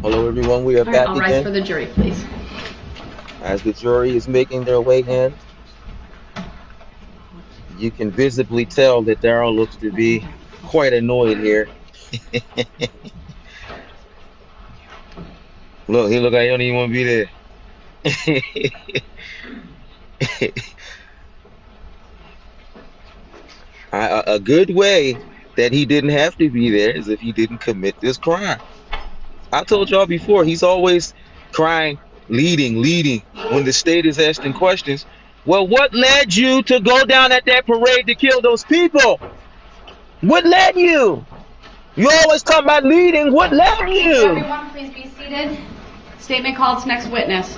Hello, everyone. We are All right, back I'll rise for again. the jury, please. As the jury is making their way in, you can visibly tell that Darrell looks to be quite annoyed here. Look, he look like he don't even want to be there. A good way that he didn't have to be there is if he didn't commit this crime. I told y'all before, he's always crying, leading, when the state is asking questions. Well, what led you to go down at that parade to kill those people? What led you? You always talk about leading. What led you? Everyone, please be seated. Statement called to next witness.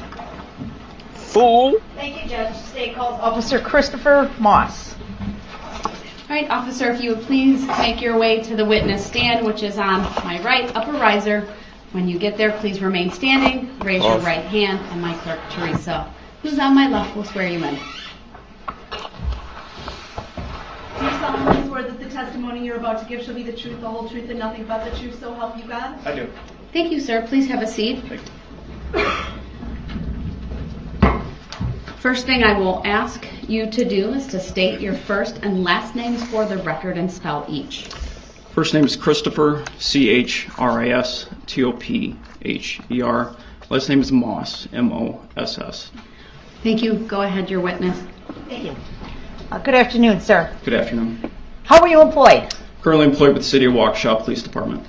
Fool. Thank you, Judge. State calls Officer Christopher Moss. All right, officer, if you would please make your way to the witness stand, which is on my right, upper riser. When you get there, please remain standing, raise your right hand, and my clerk, Teresa, who's on my left, will swear you in. Do you solemnly swear that the testimony you're about to give shall be the truth, the whole truth, and nothing but the truth, so help you God? I do. Thank you, sir. Please have a seat. Thank you. First thing I will ask you to do is to state your first and last names for the record and spell each. First name is Christopher, Christopher. Last name is Moss, Moss. Thank you. Go ahead, your witness. Thank you. Good afternoon, sir. Good afternoon. How were you employed? Currently employed with the City of Waukesha Police Department.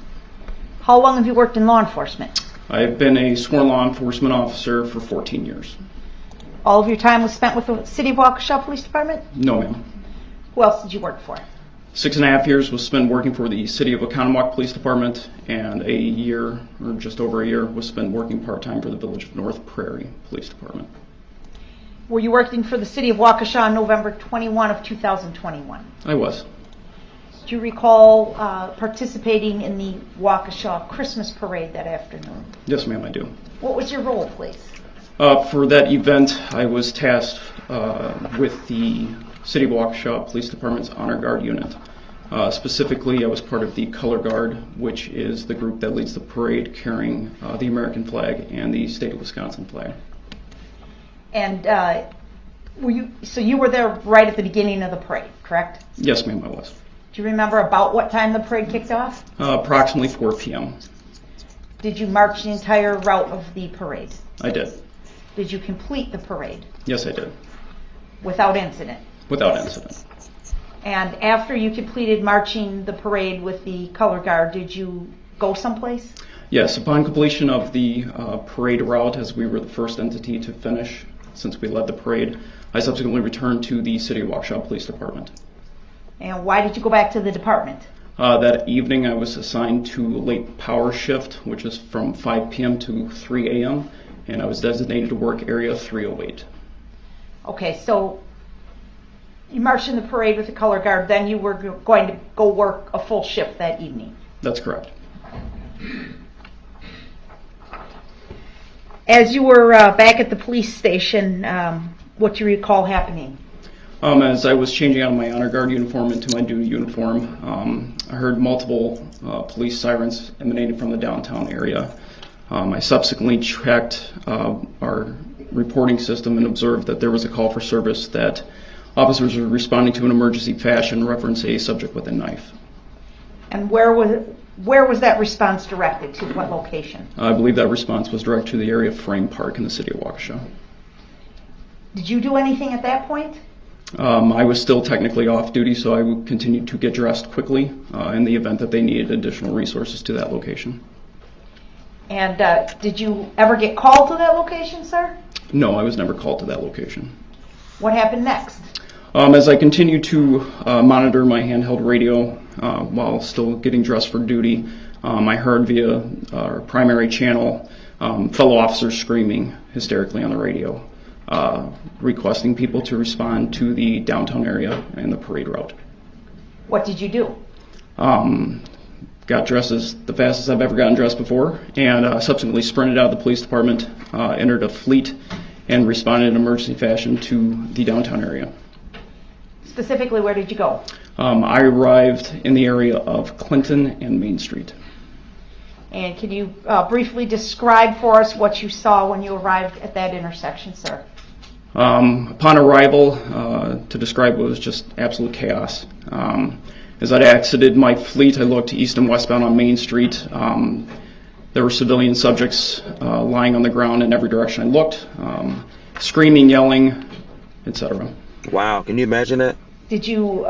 How long have you worked in law enforcement? I've been a sworn law enforcement officer for 14 years. All of your time was spent with the City of Waukesha Police Department? No, ma'am. Who else did you work for? 6.5 years was spent working for the City of Oconomowoc Police Department, and a year, or just over a year, was spent working part-time for the Village of North Prairie Police Department. Were you working for the City of Waukesha on November 21 of 2021? I was. Do you recall participating in the Waukesha Christmas Parade that afternoon? Yes, ma'am, I do. What was your role, please? For that event, I was tasked with the City of Waukesha Police Department's Honor Guard unit. Specifically, I was part of the Color Guard, which is the group that leads the parade carrying the American flag and the state of Wisconsin flag. And you were there right at the beginning of the parade, correct? Yes, ma'am, I was. Do you remember about what time the parade kicked off? Approximately 4 p.m. Did you march the entire route of the parade? I did. Did you complete the parade? Yes, I did. Without incident? Without incident. And after you completed marching the parade with the Color Guard, did you go someplace? Yes, upon completion of the parade route, as we were the first entity to finish since we led the parade, I subsequently returned to the City of Waukesha Police Department. And why did you go back to the department? That evening I was assigned to late power shift, which is from 5 p.m. to 3 a.m., and I was designated to work area 308. Okay, so you marched in the parade with the Color Guard, then you were going to go work a full shift that evening. That's correct. As you were back at the police station, what do you recall happening? As I was changing out of my Honor Guard uniform into my duty uniform, I heard multiple police sirens emanating from the downtown area. I subsequently checked our reporting system and observed that there was a call for service that officers were responding to in emergency fashion, reference a subject with a knife. And where was that response directed to? What location? I believe that response was directed to the area of Frame Park in the City of Waukesha. Did you do anything at that point? I was still technically off duty, so I continued to get dressed quickly in the event that they needed additional resources to that location. And did you ever get called to that location, sir? No, I was never called to that location. What happened next? As I continued to monitor my handheld radio while still getting dressed for duty, I heard via our primary channel fellow officers screaming hysterically on the radio, requesting people to respond to the downtown area and the parade route. What did you do? Got dressed as the fastest I've ever gotten dressed before, and subsequently sprinted out of the police department, entered a fleet, and responded in emergency fashion to the downtown area. Specifically, where did you go? I arrived in the area of Clinton and Main Street. And can you briefly describe for us what you saw when you arrived at that intersection, sir? Upon arrival, to describe it was just absolute chaos. As I exited my fleet, I looked east and westbound on Main Street. There were civilian subjects lying on the ground in every direction I looked, screaming, yelling, etc. Wow, can you imagine that? Did you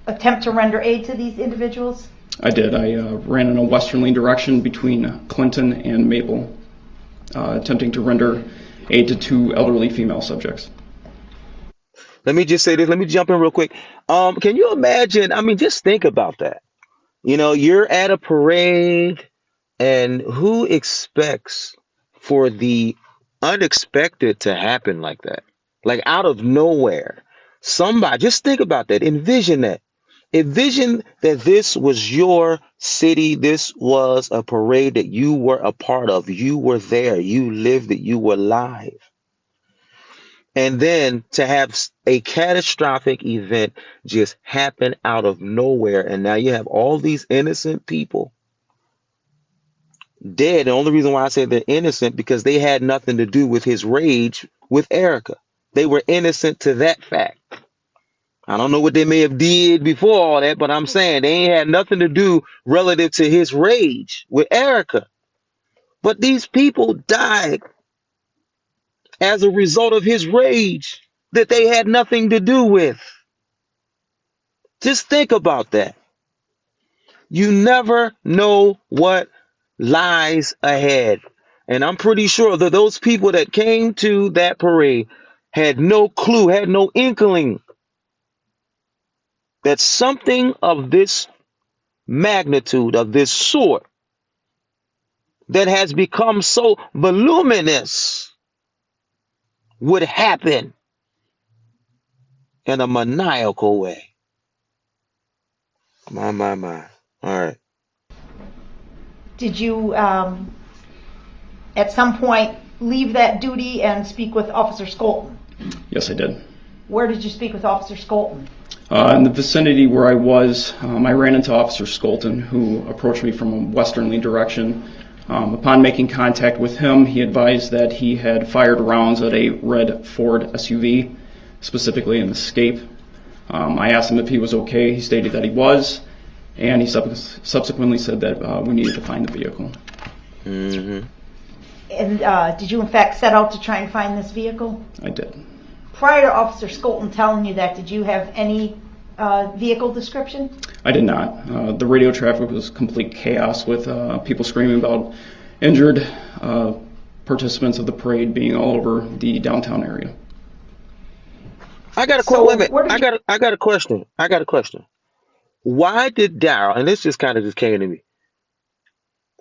attempt to render aid to these individuals? I did. I ran in a westerly direction between Clinton and Maple, attempting to render aid to 2 elderly female subjects. Let me just say this. Let me jump in real quick. Can you imagine? I mean, just think about that. You know, you're at a parade, and who expects for the unexpected to happen like that? Like out of nowhere. Somebody, just think about that. Envision that. Envision that this was your city. This was a parade that you were a part of. You were there. You lived it. You were live. And then to have a catastrophic event just happen out of nowhere. And now you have all these innocent people dead. The only reason why I say they're innocent because they had nothing to do with his rage with Erica. They were innocent to that fact. I don't know what they may have did before all that, but I'm saying they ain't had nothing to do relative to his rage with Erica. But these people died as a result of his rage that they had nothing to do with. Just think about that. You never know what lies ahead. And I'm pretty sure that those people that came to that parade had no clue, had no inkling that something of this magnitude, of this sort, that has become so voluminous would happen in a maniacal way. My. All right. Did you, at some point, leave that duty and speak with Officer Skolton? Yes, I did. Where did you speak with Officer Skolton? In the vicinity where I was, I ran into Officer Skolton, who approached me from a westerly direction. Upon making contact with him, he advised that he had fired rounds at a red Ford SUV, specifically an Escape. I asked him if he was okay. He stated that he was, and he subsequently said that we needed to find the vehicle. Mm-hmm. And did you, in fact, set out to try and find this vehicle? I did. Prior to Officer Skolton telling you that, did you have any vehicle description? I did not. The radio traffic was complete chaos with people screaming about injured participants of the parade being all over the downtown area. I got a question. I got a question. Why did Darrell, and this just kind of just came to me,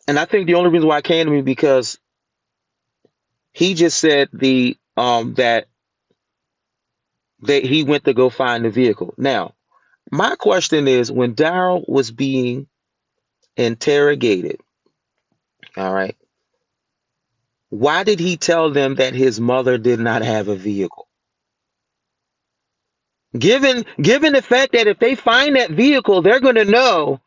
and I think the only reason why it came to me because he just said that he went to go find the vehicle. Now, my question is, when Darrell was being interrogated, all right, why did he tell them that his mother did not have a vehicle? Given the fact that if they find that vehicle, they're going to know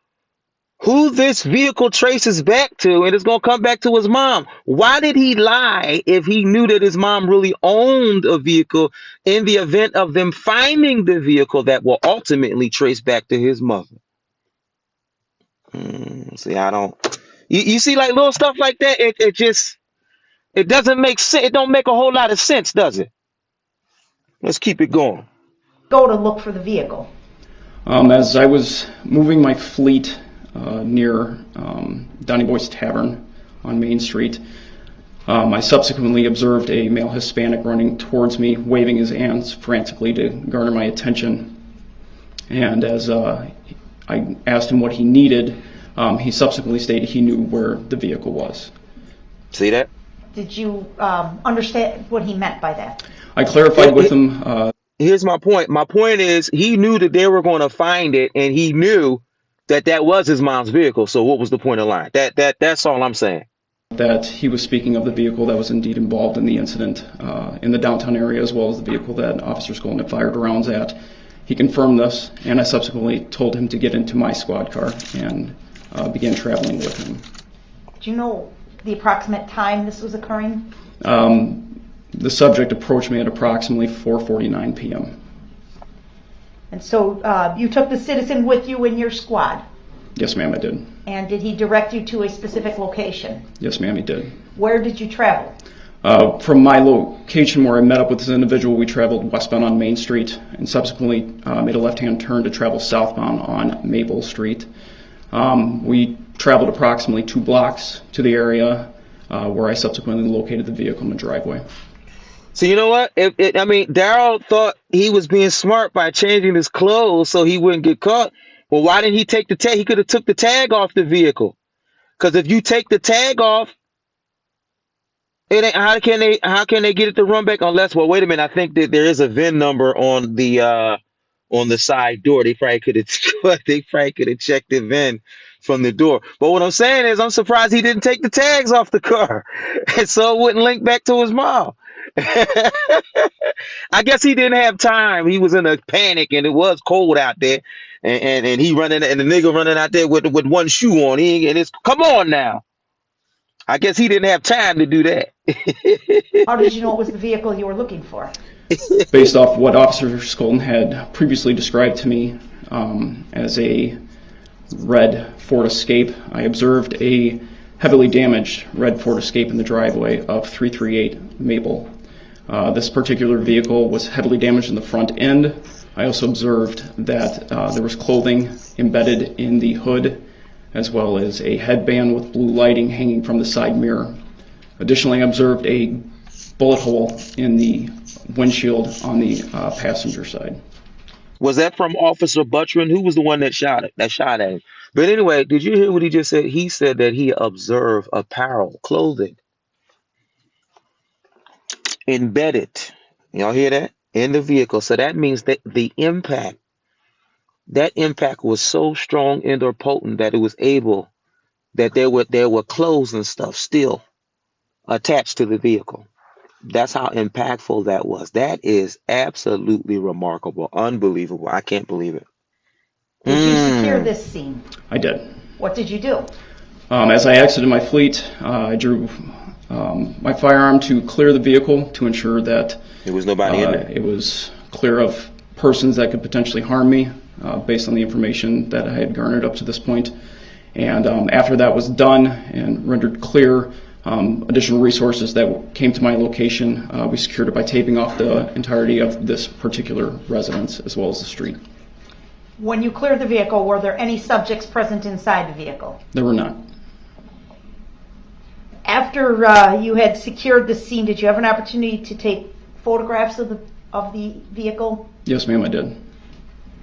who this vehicle traces back to, and it's going to come back to his mom. Why did he lie if he knew that his mom really owned a vehicle in the event of them finding the vehicle that will ultimately trace back to his mother? See, I don't. You see, like little stuff like that, it doesn't make sense. It don't make a whole lot of sense, does it? Let's keep it going. Go to look for the vehicle. As I was moving my fleet near Donny Boy's Tavern on Main Street, I subsequently observed a male Hispanic running towards me, waving his hands frantically to garner my attention. And as I asked him what he needed, he subsequently stated he knew where the vehicle was. See that? Did you understand what he meant by that? I clarified with him. Here's my point. My point is he knew that they were going to find it, and he knew that was his mom's vehicle. So what was the point of lying? That's all I'm saying. That he was speaking of the vehicle that was indeed involved in the incident in the downtown area, as well as the vehicle that Officer Skolton had fired rounds at. He confirmed this, and I subsequently told him to get into my squad car and began traveling with him. Do you know the approximate time this was occurring? The subject approached me at approximately 4:49 p.m. And so you took the citizen with you in your squad? Yes, ma'am, I did. And did he direct you to a specific location? Yes, ma'am, he did. Where did you travel? From my location where I met up with this individual, we traveled westbound on Main Street and subsequently made a left-hand turn to travel southbound on Maple Street. We traveled approximately 2 blocks to the area where I subsequently located the vehicle in the driveway. So you know what? Darrell thought he was being smart by changing his clothes so he wouldn't get caught. Well, why didn't he take the tag? He could have took the tag off the vehicle. Because if you take the tag off, it ain't, how can they get it to run back unless, well, wait a minute, I think that there is a VIN number on the side door. They probably could have checked the VIN from the door. But what I'm saying is, I'm surprised he didn't take the tags off the car, and so it wouldn't link back to his mom. I guess he didn't have time. He was in a panic, and it was cold out there, and he running, and the nigga running out there with one shoe on. Come on now. I guess he didn't have time to do that. How did you know it was the vehicle you were looking for? Based off what Officer Skolton had previously described to me as a red Ford Escape, I observed a heavily damaged red Ford Escape in the driveway of 338 Maple. This particular vehicle was heavily damaged in the front end. I also observed that there was clothing embedded in the hood, as well as a headband with blue lighting hanging from the side mirror. Additionally, I observed a bullet hole in the windshield on the passenger side. Was that from Officer Buttrin? Who was the one that shot at him? But anyway, did you hear what he just said? He said that he observed apparel, clothing, embedded. Y'all hear that? In the vehicle. So that means that that impact was so strong and or potent that it was able, that there were clothes and stuff still attached to the vehicle. That's how impactful that was. That is absolutely remarkable. Unbelievable. I can't believe it. Did you secure this scene? I did. What did you do? As I exited my fleet, I drew my firearm to clear the vehicle to ensure that there was nobody in there. It was clear of persons that could potentially harm me based on the information that I had garnered up to this point. And after that was done and rendered clear, additional resources that came to my location, we secured it by taping off the entirety of this particular residence as well as the street. When you cleared the vehicle, were there any subjects present inside the vehicle? There were not. After you had secured the scene, did you have an opportunity to take photographs of the vehicle? Yes, ma'am, I did.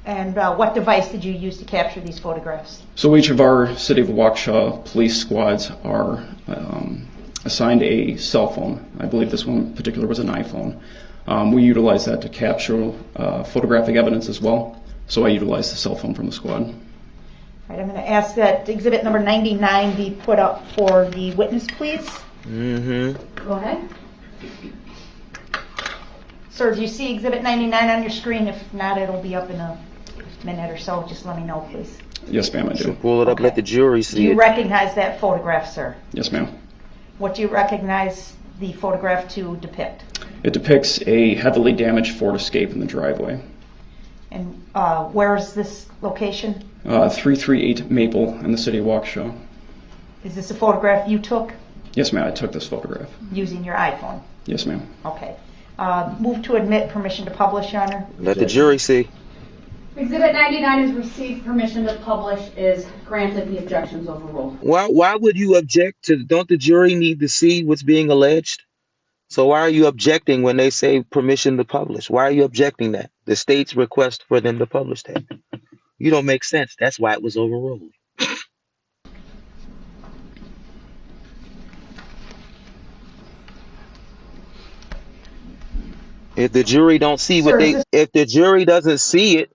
And what device did you use to capture these photographs? So each of our City of Waukesha police squads are assigned a cell phone. I believe this one in particular was an iPhone. We utilize that to capture photographic evidence as well. So I utilized the cell phone from the squad. All right, I'm going to ask that exhibit number 99 be put up for the witness, please. Mm-hmm. Go ahead. Sir, do you see exhibit 99 on your screen? If not, it'll be up in a minute or so. Just let me know, please. Yes, ma'am, I do. Pull it up, Okay. let the jury Do see you it. recognize that photograph, sir? Yes, ma'am. What do you recognize the photograph to depict? It depicts a heavily damaged Ford Escape in the driveway. And where is this location? 338 Maple in the City of Waukesha. Is this a photograph you took Yes, ma'am, I took this photograph. using your iPhone? Yes, ma'am. Okay. Move to admit permission to publish, Your Honor. Let the jury see. Exhibit 99 is received. Permission to publish is granted. The objections overruled. Why would you object to? Don't the jury need to see what's being alleged? So why are you objecting when they say permission to publish? Why are you objecting that? The state's request for them to publish that. You don't make sense. That's why it was overruled. If the jury don't see what if the jury doesn't see it,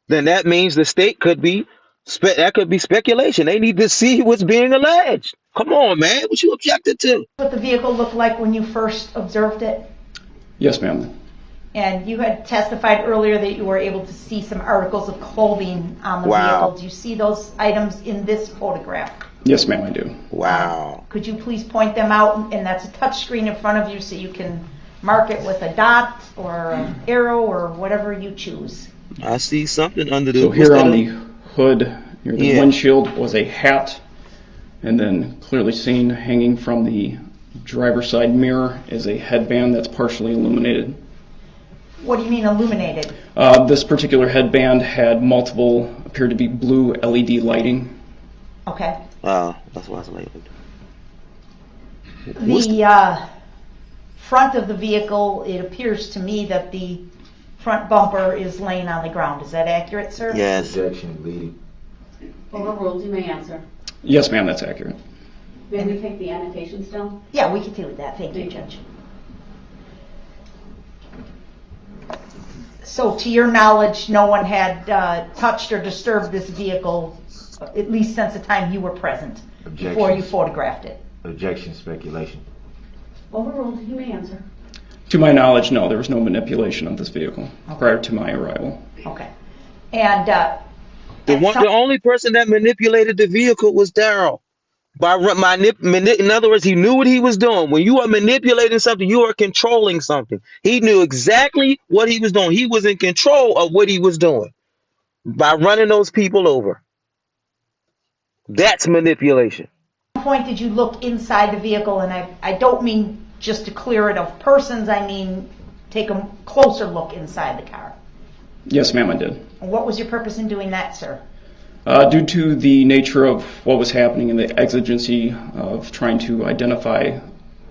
then that means the state could be, that could be speculation. They need to see what's being alleged. Come on, man. What you objected to? What the vehicle looked like when you first observed it? Yes, ma'am. And you had testified earlier that you were able to see some articles of clothing on the Wow. vehicle. Do you see those items in this photograph? Yes, ma'am, I do. Wow. Could you please point them out? And that's a touch screen in front of you so you can mark it with a dot or an arrow or whatever you choose. I see something under the. So what's here that on the hood, near the Yeah. windshield, was a hat, and then clearly seen hanging from the driver's side mirror is a headband that's partially illuminated. What do you mean illuminated? This particular headband had multiple, appeared to be blue LED lighting. Okay. That's why it's labeled. The front of the vehicle, it appears to me that the front bumper is laying on the ground. Is that accurate, sir? Yes. Objection, leading. Overruled, you may answer. Yes, ma'am, that's accurate. May we take the annotations down? Yeah, we can deal with that. Thank you, Judge. So to your knowledge, no one had touched or disturbed this vehicle, at least since the time you were present, before you photographed it? Objection, speculation. Overruled, you may answer. To my knowledge, no, there was no manipulation of this vehicle prior to my arrival. Okay. And The only person that manipulated the vehicle was Darrell. In other words, he knew what he was doing. When you are manipulating something, you are controlling something. He knew exactly what he was doing. He was in control of what he was doing by running those people over. That's manipulation. at what point did you look inside the vehicle? And I don't mean just to clear it of persons, I mean take a closer look inside the car. Yes, ma'am, I did. And what was your purpose in doing that, sir? Due to the nature of what was happening and the exigency of trying to identify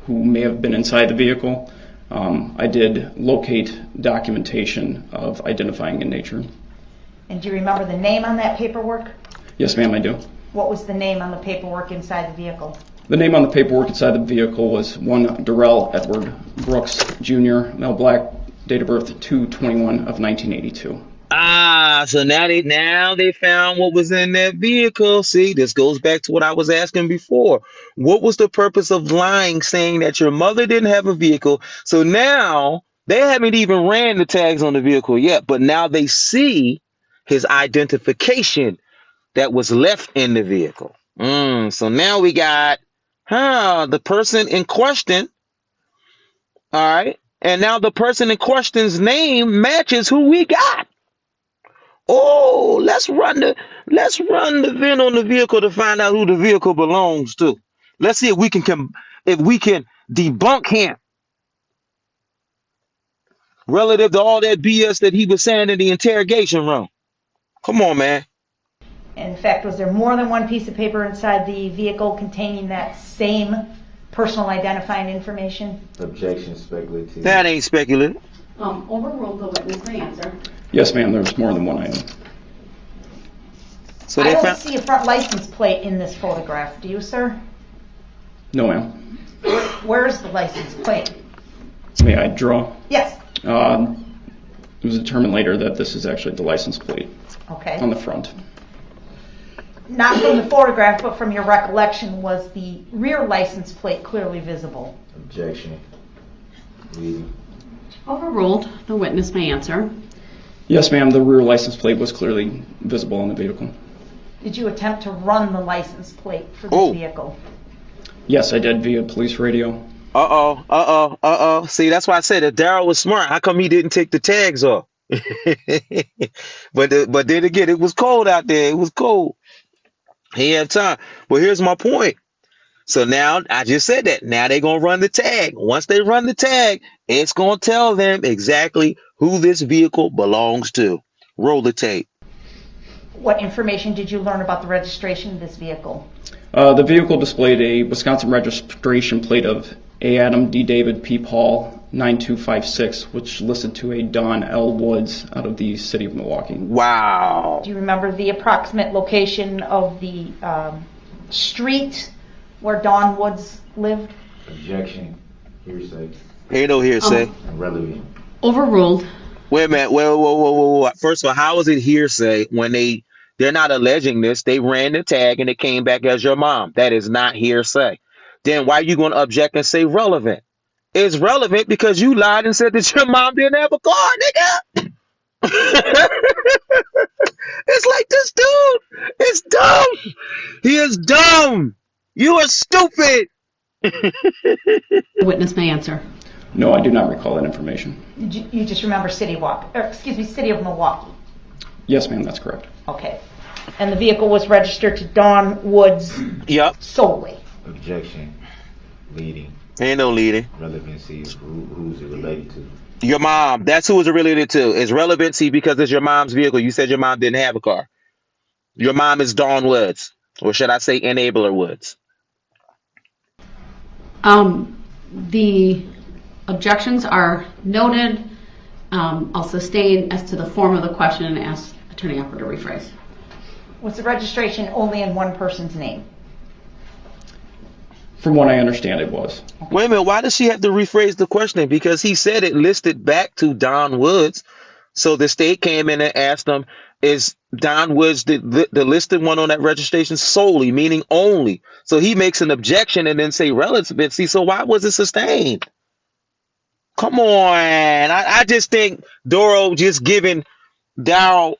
who may have been inside the vehicle, I did locate documentation of identifying in nature. And do you remember the name on that paperwork? Yes, ma'am, I do. What was the name on the paperwork inside the vehicle? The name on the paperwork inside the vehicle was one Darrell Edward Brooks, Jr., male black, date of birth 2/21 of 1982. So now they found what was in that vehicle. See, this goes back to what I was asking before. What was the purpose of lying, saying that your mother didn't have a vehicle? So now they haven't even ran the tags on the vehicle yet, but now they see his identification that was left in the vehicle. So now we got the person in question. All right. And now the person in question's name matches who we got. Oh, let's run the VIN on the vehicle to find out who the vehicle belongs to. Let's see if we can debunk him relative to all that BS that he was saying in the interrogation room. Come on, man. In fact, was there more than one piece of paper inside the vehicle containing that same personal identifying information? Objection, speculative. That ain't speculative. Overruled, the witness may answer. Yes, ma'am, there was more than one item. So I they don't found. see a front license plate in this photograph. Do you, sir? No, ma'am. Where's the license plate? May I draw? Yes. It was determined later that this is actually the license plate Okay. on the front. Not from the photograph, but from your recollection, was the rear license plate clearly visible? Objection, leading. Overruled, the witness may answer. Yes, ma'am, the rear license plate was clearly visible on the vehicle. Did you attempt to run the license plate for this vehicle? Yes, I did via police radio. See, that's why I said if Darrell was smart, how come he didn't take the tags off? But then again, it was cold out there. It was cold. He had time. Well, here's my point. So now, I just said that. Now they're going to run the tag. Once they run the tag, it's going to tell them exactly who this vehicle belongs to. Roll the tape. What information did you learn about the registration of this vehicle? The vehicle displayed a Wisconsin registration plate of A. Adam D. David P. Paul 9256, which listed to a Don L. Woods out of the city of Milwaukee. Wow. Do you remember the approximate location of the street where Don Woods lived? Objection, hearsay. Ain't no hearsay. Irrelevant. Overruled. Wait a minute. Whoa. First of all, how is it hearsay when they're not alleging this? They ran the tag and it came back as your mom. That is not hearsay. Then why are you going to object and say relevant? It's relevant because you lied and said that your mom didn't have a car, nigga. It's like this dude is dumb. He is dumb. You are stupid. The witness may answer. No, I do not recall that information. You just remember City of Milwaukee. Yes, ma'am, that's correct. Okay. And the vehicle was registered to Dawn Woods Yep. solely. Objection. Leading. Ain't no leading. Relevancy. Who's it related to? Your mom. That's who it's related to. It's relevancy because it's your mom's vehicle. You said your mom didn't have a car. Your mom is Dawn Woods. Or should I say Enabler Woods? The objections are noted. I'll sustain as to the form of the question and ask Attorney Upper to rephrase. Was the registration only in one person's name? From what I understand, it was. Wait a minute. Why does she have to rephrase the question? Because he said it listed back to Dawn Woods. So the state came in and asked him, is Dawn Woods the listed one on that registration solely, meaning only? So he makes an objection and then say relevancy. So why was it sustained? Come on. I just think Doro just giving Darrell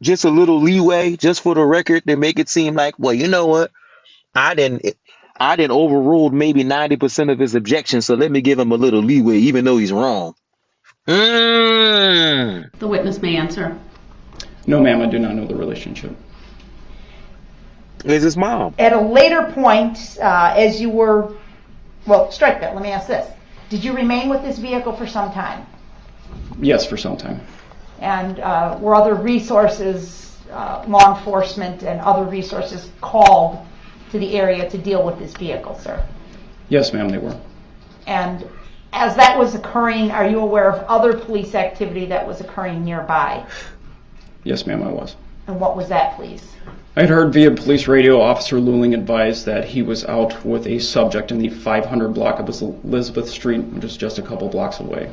just a little leeway just for the record to make it seem like, well, you know what? I didn't overruled maybe 90% of his objections, so let me give him a little leeway, even though he's wrong. The witness may answer. No, ma'am, I do not know the relationship. Is his mom? At a later point, as you were, well, strike that. Let me ask this. Did you remain with this vehicle for some time? Yes, for some time. And were other resources, law enforcement and other resources called to the area to deal with this vehicle, sir? Yes, ma'am, they were. And as that was occurring, are you aware of other police activity that was occurring nearby? Yes, ma'am, I was. And what was that, please? I had heard via police radio Officer Luling advised that he was out with a subject in the 500 block of Elizabeth Street, which is just a couple blocks away.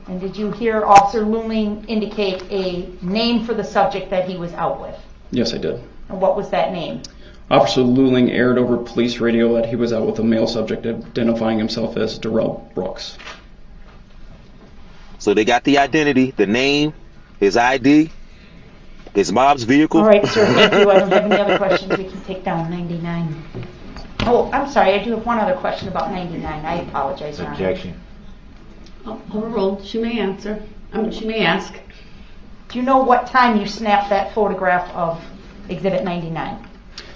And did you hear Officer Luling indicate a name for the subject that he was out with? Yes, I did. And what was that name? Officer Luling aired over police radio that he was out with a male subject identifying himself as Darrell Brooks. So they got the identity, the name, his ID, his mom's vehicle. All right, sir, thank you. I don't have any other questions. We can take down 99. Oh, I'm sorry. I do have one other question about 99. I apologize, Your Honor. Objection. Overruled. She may answer. She may ask. Do you know what time you snapped that photograph of Exhibit 99?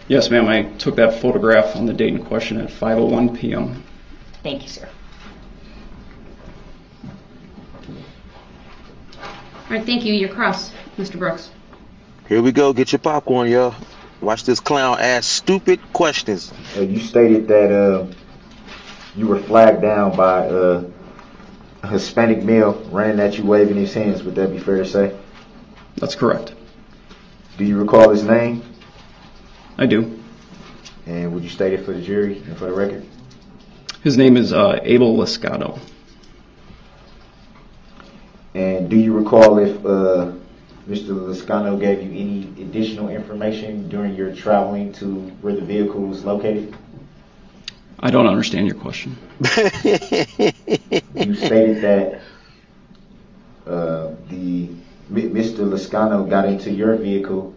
Yes, ma'am, I took that photograph on the date in question at 5:01 p.m. Thank you, sir. All right, thank you. You're cross, Mr. Brooks. Here we go. Get your popcorn, y'all. Watch this clown ask stupid questions. You stated that you were flagged down by a Hispanic male running at you waving his hands. Would that be fair to say? That's correct. Do you recall his name? I do. And would you state it for the jury and for the record? His name is Abel Liscato. And do you recall if Mr. Liscano gave you any additional information during your traveling to where the vehicle was located? I don't understand your question. You stated that Mr. Liscano got into your vehicle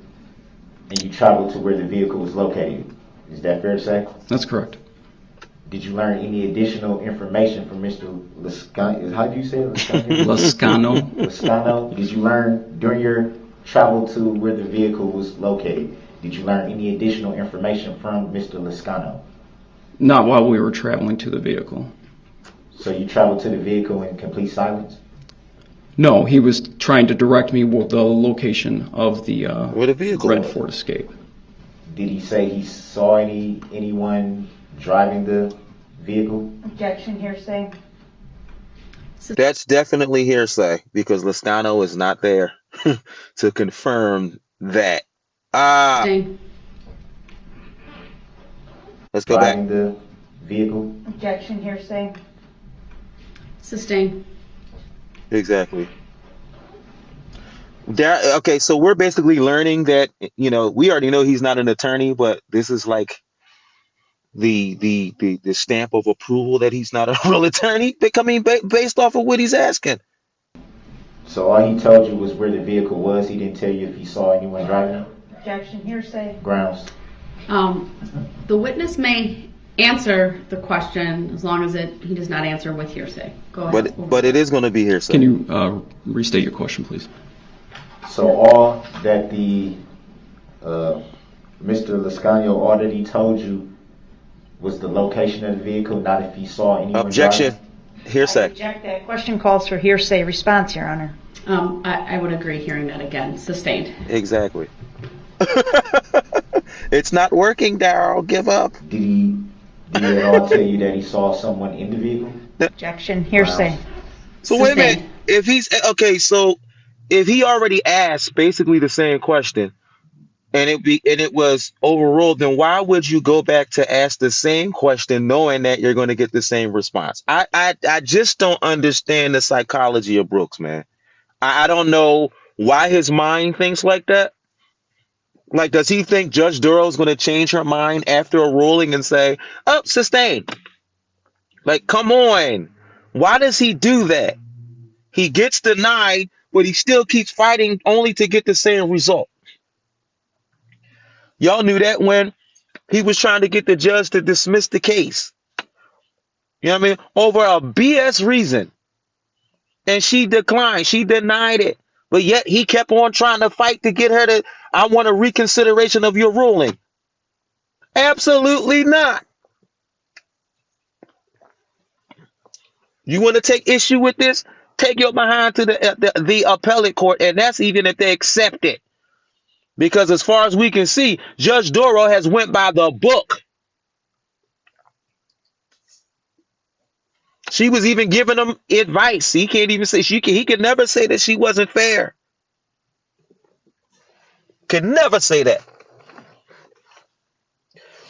and you traveled to where the vehicle was located. Is that fair to say? That's correct. Did you learn any additional information from Mr. Liscano? How do you say it? Liscano. Liscano. Did you learn during your travel to where the vehicle was located? Did you learn any additional information from Mr. Liscano? Not while we were traveling to the vehicle. So you traveled to the vehicle in complete silence? No, he was trying to direct me with the location of the Where the vehicle red was. Ford Escape. Did he say he saw anyone driving the vehicle? Objection, hearsay. That's definitely hearsay because Liscano is not there to confirm that. Sustain. Let's go back. Driving the vehicle? Objection, hearsay. Sustain. Exactly. Okay, so we're basically learning that, we already know he's not an attorney, but this is like the stamp of approval that he's not a real attorney, becoming based off of what he's asking. So all he told you was where the vehicle was. He didn't tell you if he saw anyone driving it? Objection, hearsay. Grounds. The witness may answer the question as long as he does not answer with hearsay. Go ahead. But it is going to be hearsay. Can you restate your question, please? So all that the Mr. Lascano already told you was the location of the vehicle, not if he saw anyone Objection. driving? I Hearsay. object. That question calls for hearsay response, Your Honor. I would agree hearing that again. Sustained. Exactly. It's not working, Darrell. Give up. Did he at all tell you that he saw someone in the vehicle? Objection, hearsay. Wow. So wait a minute. Sustained. If he's okay, so if he already asked basically the same question and it was overruled, then why would you go back to ask the same question knowing that you're going to get the same response? I just don't understand the psychology of Brooks, man. I don't know why his mind thinks like that. Like, does he think Judge Durrell's going to change her mind after a ruling and say, "Oh, sustained"? Like, come on. Why does he do that? He gets denied, but he still keeps fighting only to get the same result. Y'all knew that when he was trying to get the judge to dismiss the case. You know what I mean? Over a BS reason. And she declined. She denied it. But yet he kept on trying to fight to get her to, "I want a reconsideration of your ruling." Absolutely not. You want to take issue with this? Take your behind to the appellate court, and that's even if they accept it. Because as far as we can see, Judge Durrell has went by the book. She was even giving him advice. He can't even say he could never say that she wasn't fair. Could never say that.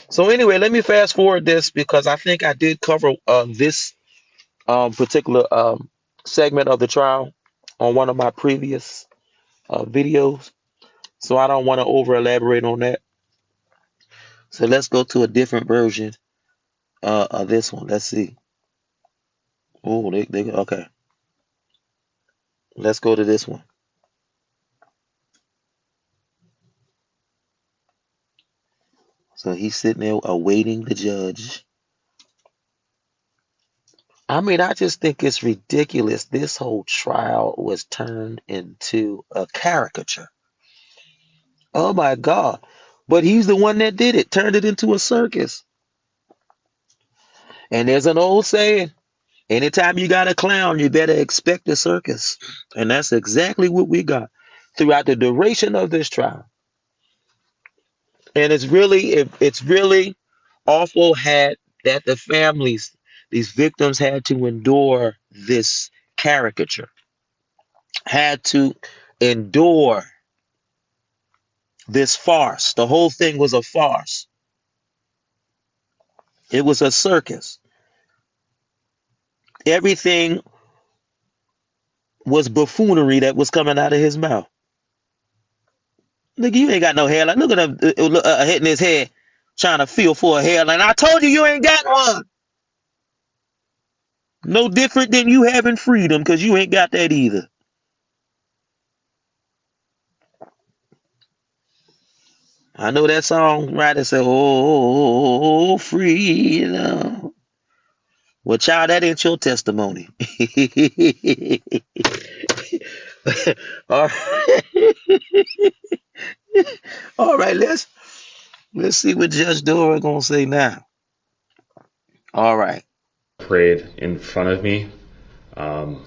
So anyway, let me fast forward this because I think I did cover this particular segment of the trial on one of my previous videos. So I don't want to over elaborate on that. So let's go to a different version of this one. Let's see. Oh, okay. Let's go to this one. So he's sitting there awaiting the judge. I mean, I just think it's ridiculous. This whole trial was turned into a caricature. Oh my God. But he's the one that did it, turned it into a circus. And there's an old saying, anytime you got a clown, you better expect a circus. And that's exactly what we got throughout the duration of this trial. And it's really awful that the families, these victims had to endure this caricature, had to endure this farce. The whole thing was a farce. It was a circus. Everything was buffoonery that was coming out of his mouth. Look, you ain't got no hairline. Look at him hitting his head, trying to feel for a hairline. I told you ain't got one. No different than you having freedom, because you ain't got that either. I know that song, right? It said, "Oh, freedom." Well, child, that ain't your testimony. All right. All right, let's see what Judge Dora gonna say now. All right. Parade in front of me. To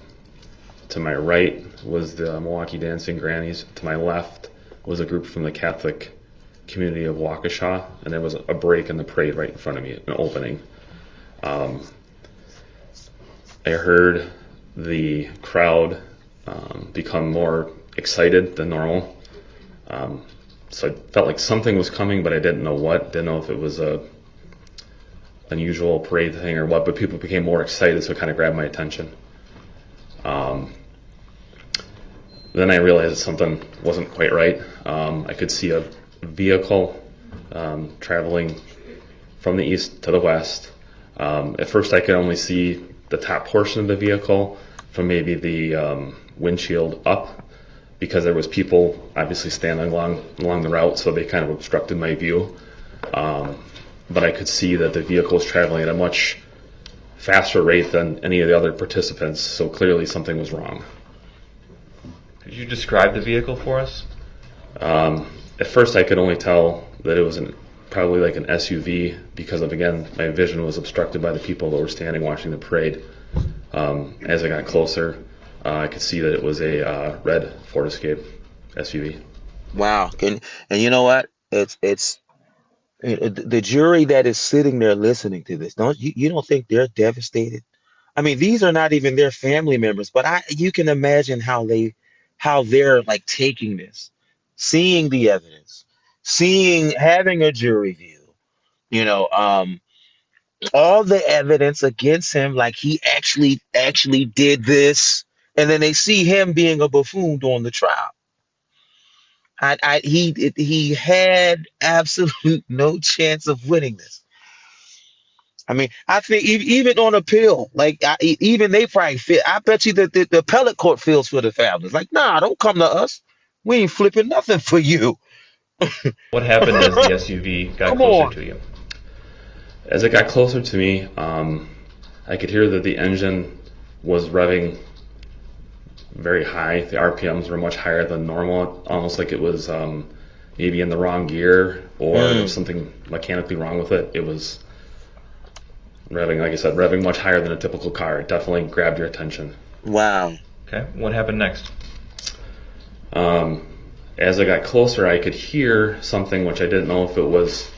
my right was the Milwaukee Dancing Grannies. To my left was a group from the Catholic community of Waukesha, and there was a break in the parade right in front of me, an opening. I heard the crowd become more excited than normal. So I felt like something was coming, but I didn't know what. Didn't know if it was a unusual parade thing or what, but people became more excited, so it kind of grabbed my attention. Then I realized something wasn't quite right. I could see a vehicle traveling from the east to the west. At first I could only see the top portion of the vehicle, from maybe the windshield up, because there was people obviously standing along the route, so they kind of obstructed my view. But I could see that the vehicle was traveling at a much faster rate than any of the other participants, so clearly something was wrong. Could you describe the vehicle for us? At first I could only tell that it was probably like an SUV, because of, again, my vision was obstructed by the people that were standing watching the parade. As I got closer, I could see that it was a red Ford Escape SUV. Wow. And you know what? It's the jury that is sitting there listening to this. You don't think they're devastated? I mean, these are not even their family members, but you can imagine how they're like taking this, seeing the evidence, having a jury view, all the evidence against him, like he actually did this, and then they see him being a buffoon during the trial. He had absolute no chance of winning this. I mean, I think even on appeal, like even they probably feel. I bet you that the appellate court feels for the families. Like, nah, don't come to us. We ain't flipping nothing for you. What happened as the SUV got closer to you? As it got closer to me, I could hear that the engine was revving very high. The RPMs were much higher than normal, almost like it was maybe in the wrong gear, or there was something mechanically wrong with it. It was revving, like I said, revving much higher than a typical car. It definitely grabbed your attention. Wow. Okay, what happened next? As I got closer, I could hear something which I didn't know if it was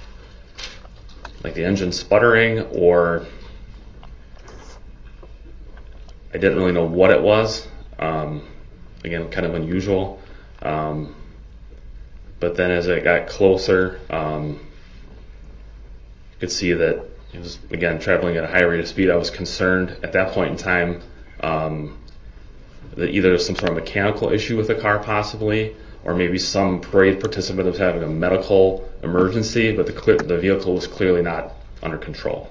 like the engine sputtering, or I didn't really know what it was. Again, kind of unusual. But then as I got closer, you could see that it was, again, traveling at a high rate of speed. I was concerned at that point in time that either there's some sort of mechanical issue with the car possibly, or maybe some parade participant was having a medical emergency, but the vehicle was clearly not under control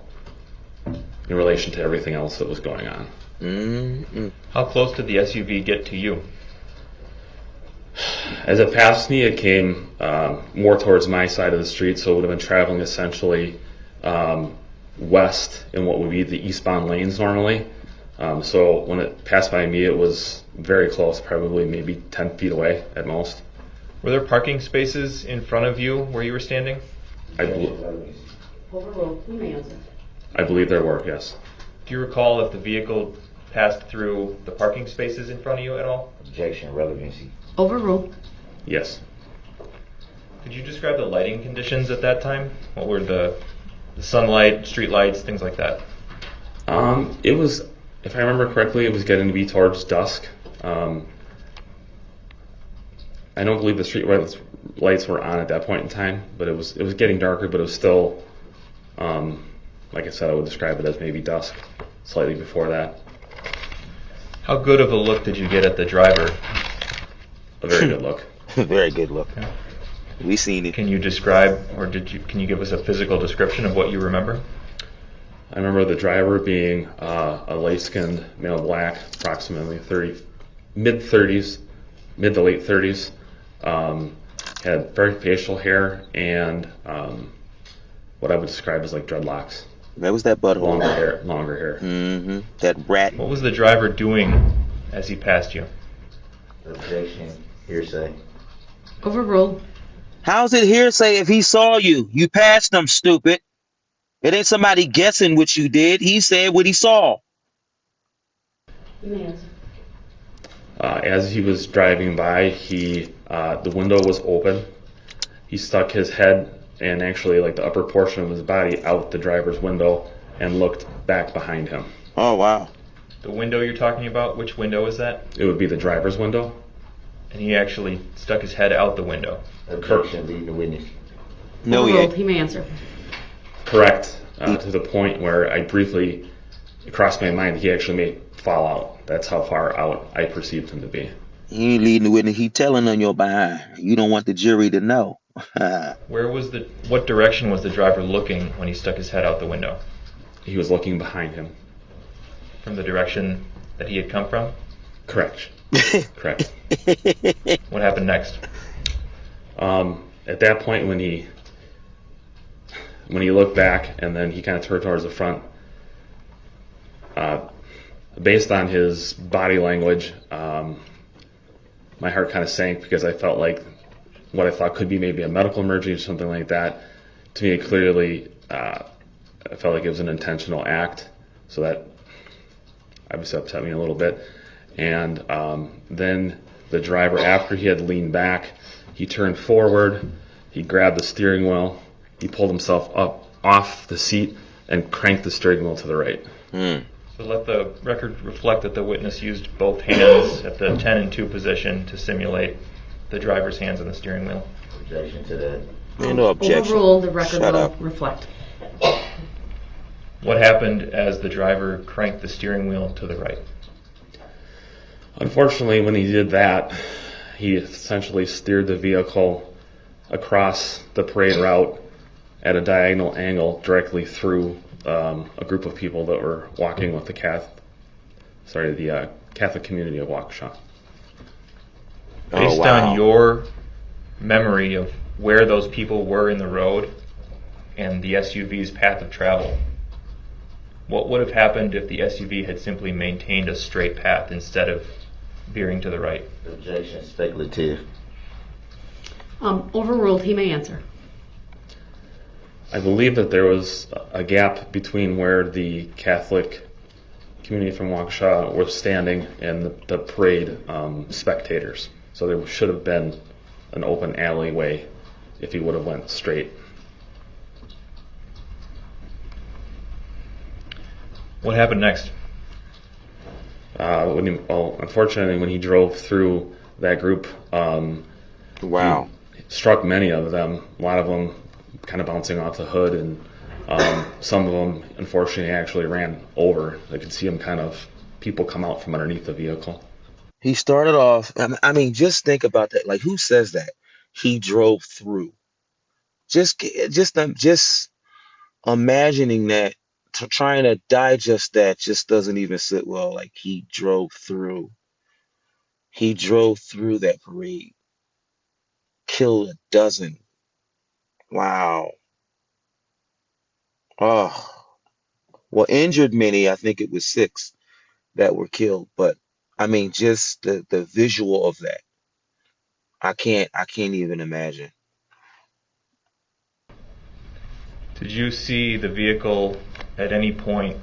in relation to everything else that was going on. Mm-hmm. How close did the SUV get to you? As it passed me, it came more towards my side of the street, so it would have been traveling essentially west in what would be the eastbound lanes normally. So when it passed by me, it was very close, probably maybe 10 feet away at most. Were there parking spaces in front of you where you were standing? I believe there were, yes. Do you recall if the vehicle passed through the parking spaces in front of you at all? Objection, relevancy. Overruled. Yes. Could you describe the lighting conditions at that time? What were the sunlight, street lights, things like that? It was, if I remember correctly, it was getting to be towards dusk. I don't believe the street lights were on at that point in time, but it was getting darker, but it was still, like I said, I would describe it as maybe dusk, slightly before that. How good of a look did you get at the driver? A very good look. Very good look. Okay. We seen it. Can you describe, or can you give us a physical description of what you remember? I remember the driver being a light-skinned male black, approximately mid to late 30s. Had very facial hair and what I would describe as like dreadlocks. That was that butthole. Longer hair. Mm-hmm. That rat. What was the driver doing as he passed you? Objection, hearsay. Overruled. How's it hearsay if he saw you? You passed him, stupid. It ain't somebody guessing what you did. He said what he saw. As he was driving by, the window was open. He stuck his head and actually like the upper portion of his body out the driver's window and looked back behind him. Oh, wow. The window you're talking about, which window is that? It would be the driver's window. And he actually stuck his head out the window. Objection, leading the witness. No, Overruled. He may answer. Correct, to the point where it crossed my mind that he actually may fall out. That's how far out I perceived him to be. He ain't leading the witness. He telling on your behind. You don't want the jury to know. What direction was the driver looking when he stuck his head out the window? He was looking behind him. From the direction that he had come from? Correct. Correct. What happened next? At that point, when he looked back and then he kind of turned towards the front, based on his body language, my heart kind of sank because I felt like what I thought could be maybe a medical emergency or something like that. To me, it clearly, I felt like it was an intentional act, so that obviously upset me a little bit. And then the driver, after he had leaned back, he turned forward, he grabbed the steering wheel, he pulled himself up off the seat and cranked the steering wheel to the right. So let the record reflect that the witness used both hands at the 10 and 2 position to simulate the driver's hands on the steering wheel. Objection to that. No objection. Overruled, the record Shut will up. reflect. What happened as the driver cranked the steering wheel to the right? Unfortunately, when he did that, he essentially steered the vehicle across the parade route at a diagonal angle directly through a group of people that were walking with the Catholic community of Waukesha. Based on your memory of where those people were in the road and the SUV's path of travel, what would have happened if the SUV had simply maintained a straight path instead of veering to the right? Objection. Speculative. Overruled, he may answer. I believe that there was a gap between where the Catholic community from Waukesha were standing and the parade spectators. So there should have been an open alleyway if he would have went straight. What happened next? Unfortunately, when he drove through that group, Wow. he struck many of them, a lot of them kind of bouncing off the hood, and some of them, unfortunately, actually ran over. I could see them people come out from underneath the vehicle. He started off, I mean, just think about that. Like, who says that? He drove through. Just imagining that, trying to digest that just doesn't even sit well. Like, he drove through. He drove through that parade. Killed a dozen. Wow. Oh. Well, injured many. I think it was 6 that were killed. But I mean, just the visual of that. I can't even imagine. Did you see the vehicle at any point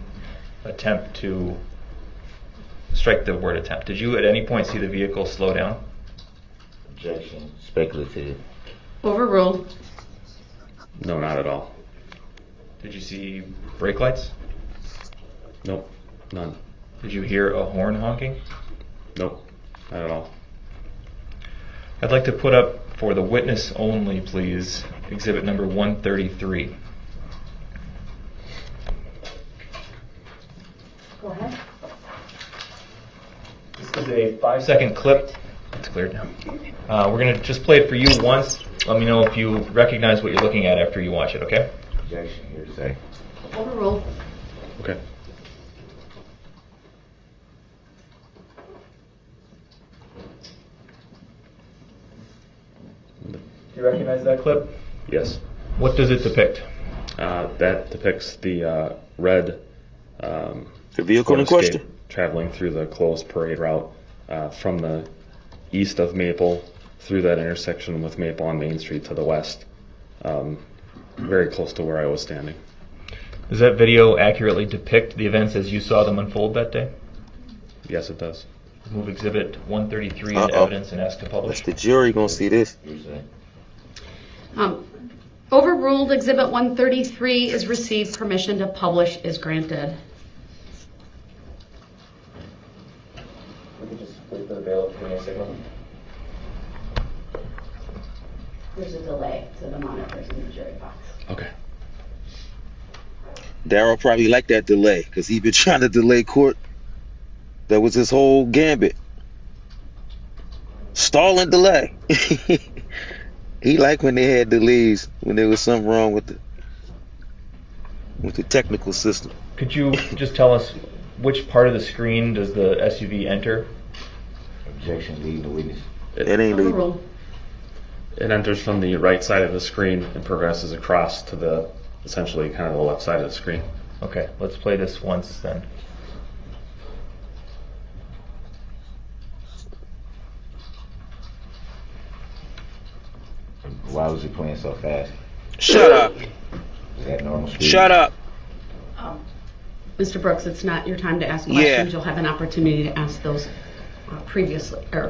attempt to strike the word attempt? Did you at any point see the vehicle slow down? Objection. Speculative. Overruled. No, not at all. Did you see brake lights? Nope, none. Did you hear a horn honking? Nope, not at all. I'd like to put up for the witness only, please, exhibit number 133. Go ahead. This is a 5-second clip. It's cleared now. We're going to just play it for you once. Let me know if you recognize what you're looking at after you watch it, okay? Objection. Hearsay. Overruled. Okay. Do you recognize that clip? Yes. What does it depict? That depicts the red The vehicle in Ford Escape question? traveling through the closed parade route from the east of Maple through that intersection with Maple on Main Street to the west, very close to where I was standing. Does that video accurately depict the events as you saw them unfold that day? Yes, it does. Move exhibit 133 into evidence and ask to publish. The jury gonna see this. Hearsay. Overruled, exhibit 133 is received. Permission to publish is granted. We can just wait for the bailiff to give me a signal. There's a delay to the monitors in the jury box. Okay. Darrell probably liked that delay because he been trying to delay court. That was his whole gambit. Stall and delay. He liked when they had delays, when there was something wrong with the technical system. Could you just tell us which part of the screen does the SUV enter? Objection, leave the witness. It ain't legal. Overruled. It enters from the right side of the screen and progresses across to the, essentially kind of the left side of the screen. Okay, let's play this once then. Why was it playing so fast? Shut up. Is that normal speed? Shut up. Mr. Brooks, it's not your time to ask Yeah. questions. You'll have an opportunity to ask those previously, or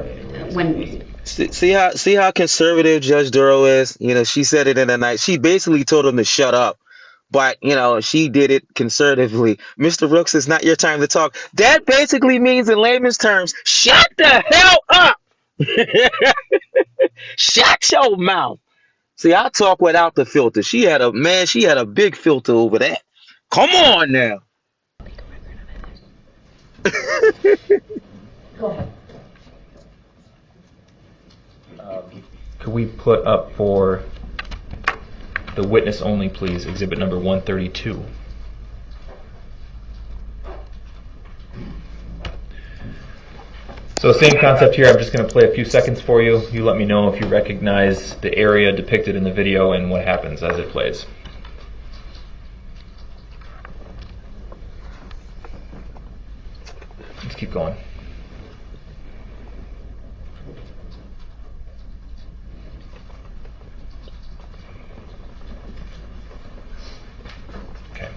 when. See how conservative Judge Darrell is? You know, she said it in the night. She basically told him to shut up. But, you know, she did it conservatively. Mr. Brooks, it's not your time to talk. That basically means in layman's terms, shut the hell up. Shut your mouth. See, I talk without the filter. She had a big filter over that. Come on now. Go ahead. Could we put up for the witness only, please, exhibit number 132? So same concept here. I'm just going to play a few seconds for you. You let me know if you recognize the area depicted in the video and what happens as it plays. Let's keep going. Okay.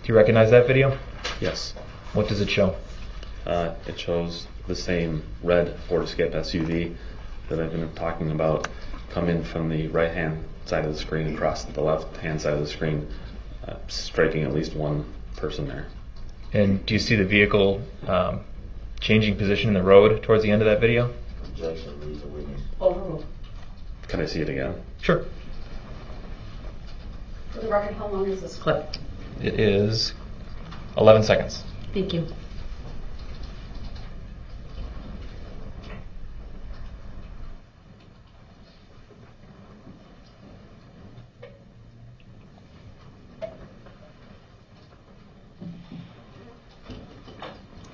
Do you recognize that video? Yes. What does it show? It shows the same red Ford Escape SUV that I've been talking about come in from the right-hand side of the screen across to the left-hand side of the screen, striking at least one person there. And do you see the vehicle changing position in the road towards the end of that video? Objection, leave the witness. Overruled. Can I see it again? Sure. For the record, how long is this clip? It is 11 seconds. Thank you.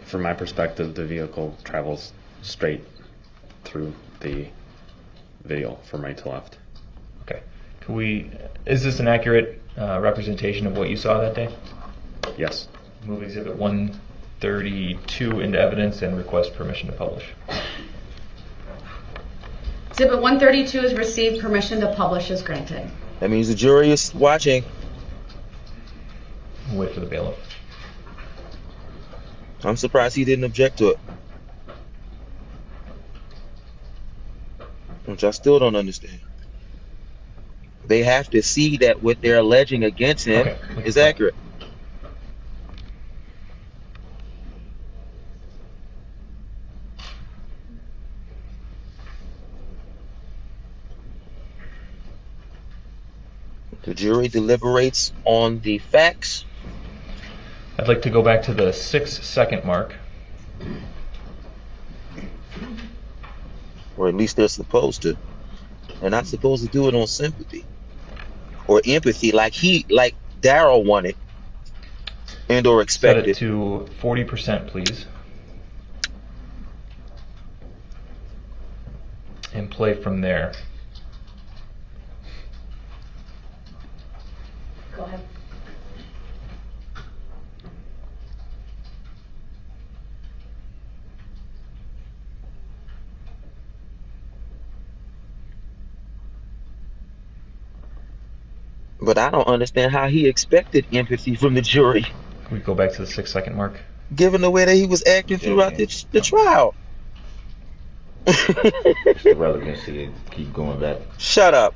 From my perspective, the vehicle travels straight through the video from right to left. Okay. Is this an accurate representation of what you saw that day? Yes. Move exhibit 132 into evidence and request permission to publish. Exhibit 132 is received. Permission to publish is granted. That means the jury is watching. We'll wait for the bailiff. I'm surprised he didn't object to it. Which I still don't understand. They have to see that what they're alleging against him is accurate. The jury deliberates on the facts. I'd like to go back to the 6-second mark. Or at least they're supposed to. They're not supposed to do it on sympathy or empathy like Darrell wanted and or expected. Set it to 40%, please. And play from there. Go ahead. But I don't understand how he expected empathy from the jury, We go back to the 6-second mark. given the way that he was acting throughout the trial. The relevancy, keep going back. Shut up.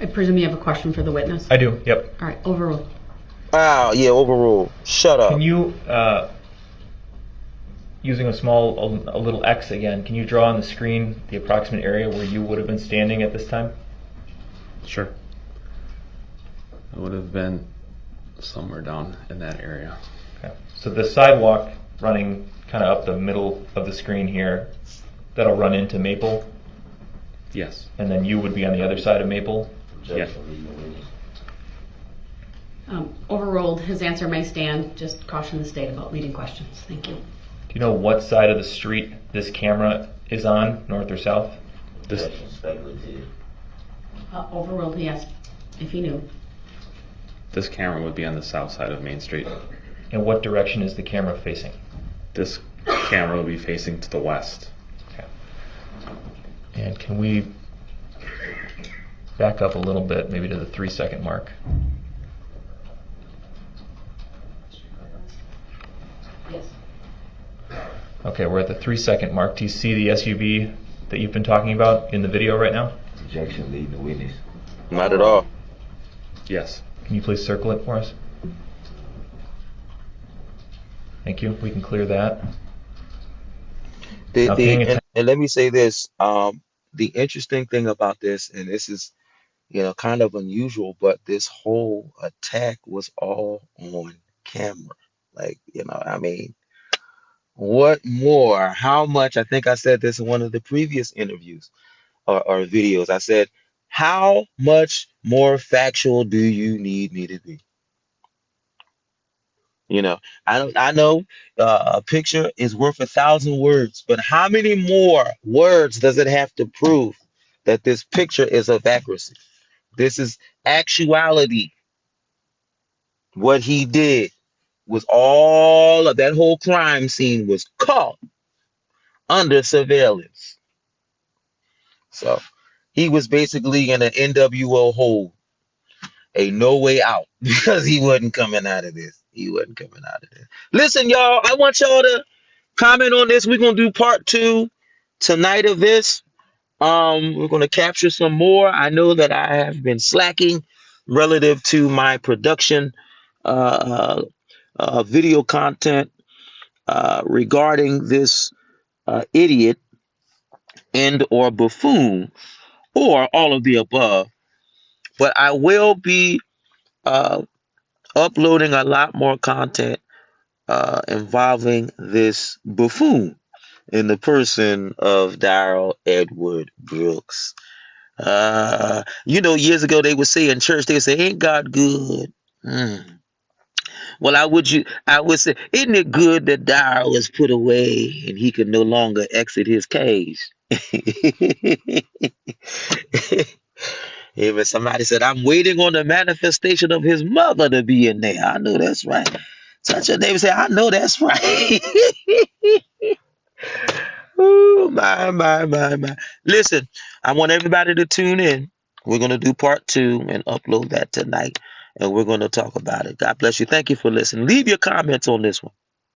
I presume you have a question for the witness? I do, yep. All right, overruled. Oh, yeah, overruled. Shut up. Can you, using a little X again, can you draw on the screen the approximate area where you would have been standing at this time? Sure. I would have been somewhere down in that area. Okay. So the sidewalk running kind of up the middle of the screen here, that'll run into Maple, Yes. and then you would be on the other side of Maple. Yeah. Overruled. His answer may stand. Just caution the state about leading questions. Thank you. Do you know what side of the street this camera is on, north or south? This, Overruled, he asked if he knew. this camera would be on the south side of Main Street. And what direction is the camera facing? This camera will be facing to the west. Okay. And can we back up a little bit, maybe to the 3-second mark? Yes. Okay, we're at the 3-second mark. Do you see the SUV that you've been talking about in the video right now? Objection, leading the witness. Not at all. Yes. Can you please circle it for us? Thank you. We can clear that. And let me say this. The interesting thing about this, and this is, kind of unusual, but this whole attack was all on camera. Like, I mean, what more? How much? I think I said this in one of the previous interviews or videos. I said, how much more factual do you need me to be? I know a picture is worth 1,000 words, but how many more words does it have to prove that this picture is of accuracy? This is actuality. What he did was all of that whole crime scene was caught under surveillance. So he was basically in an NWO hole, a no way out, because he wasn't coming out of this. Listen, y'all, I want y'all to comment on this. We're going to do part 2 tonight of this. We're going to capture some more. I know that I have been slacking relative to my production video content regarding this idiot and or buffoon or all of the above. But I will be uploading a lot more content involving this buffoon in the person of Darrell Edward Brooks. Years ago they would say in church, they would say, "Ain't God good?" Well, I would say, isn't it good that Darrell was put away and he could no longer exit his cage? Even somebody said, "I'm waiting on the manifestation of his mother to be in there." I know that's right. Touch your neighbor, say, "I know that's right." Oh, my. Listen, I want everybody to tune in. We're going to do part 2 and upload that tonight, and we're going to talk about it. God bless you. Thank you for listening. Leave your comments on this one.